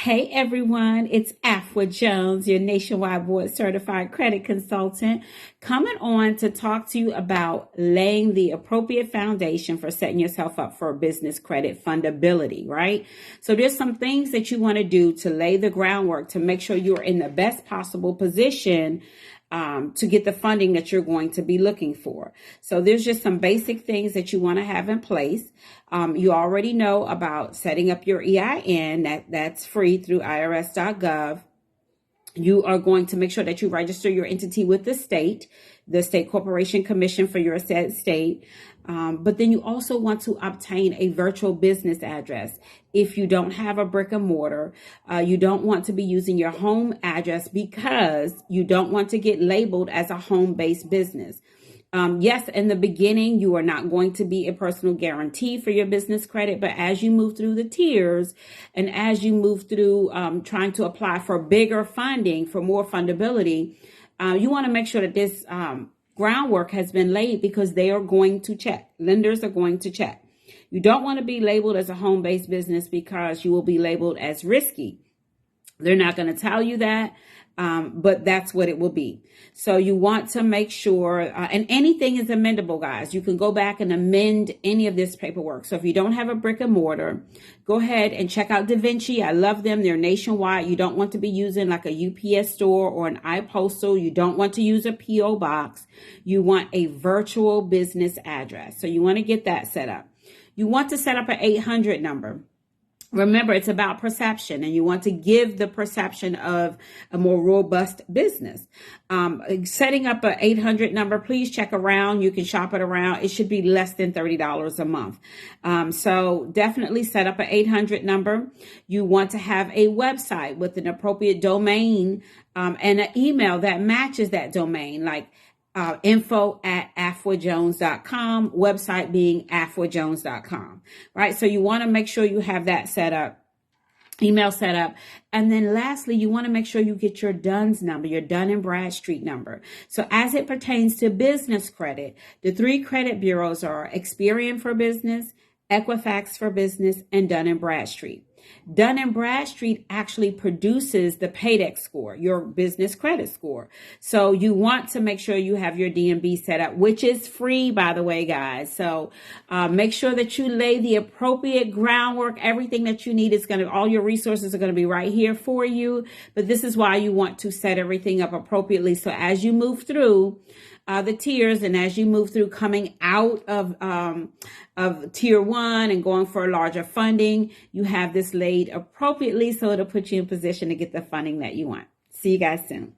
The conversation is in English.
Hey everyone, it's Afua Jones, your nationwide board certified credit consultant, coming on to talk to you about laying the appropriate foundation for setting yourself up for business credit fundability, right? So there's some things that you want to do to lay the groundwork to make sure you're in the best possible position to get the funding that you're going to be looking for. So there's just some basic things that you want to have in place. You already know about setting up your EIN. That's free through irs.gov. You are going to make sure that you register your entity with the state corporation commission for your said state. But then you also want to obtain a virtual business address. If you don't have a brick and mortar, you don't want to be using your home address because you don't want to get labeled as a home-based business. Yes, in the beginning, you are not going to be a personal guarantee for your business credit, but as you move through the tiers and as you move through trying to apply for bigger funding, for more fundability, you want to make sure that this groundwork has been laid because they are going to check. Lenders are going to check. You don't want to be labeled as a home-based business because you will be labeled as risky. They're not going to tell you that. But that's what it will be. So you want to make sure, and anything is amendable, guys. You can go back and amend any of this paperwork. So if you don't have a brick and mortar, go ahead and check out DaVinci. I love them. They're nationwide. You don't want to be using like a UPS store or an iPostal. You don't want to use a PO box. You want a virtual business address. So you want to get that set up. You want to set up an 800 number. Remember, it's about perception, and you want to give the perception of a more robust business. Setting up an 800 number, please check around. You can shop it around. It should be less than $30 a month. So definitely set up an 800 number. You want to have a website with an appropriate domain and an email that matches that domain, like info@afuajones.com, website being afuajones.com, right? So you want to make sure you have that set up, email set up. And then lastly, you want to make sure you get your DUNS number, your Dun & Bradstreet number. So as it pertains to business credit, the three credit bureaus are Experian for Business, Equifax for Business, and Dun & Bradstreet. Dun & Bradstreet actually produces the PAYDEX score, your business credit score. So you want to make sure you have your DNB set up, which is free, by the way, guys. So make sure that you lay the appropriate groundwork. Everything that you need is all your resources are going to be right here for you. But this is why you want to set everything up appropriately. So as you move through the tiers, and as you move through coming out of tier one and going for larger funding, you have this laid appropriately so it'll put you in position to get the funding that you want. See you guys soon.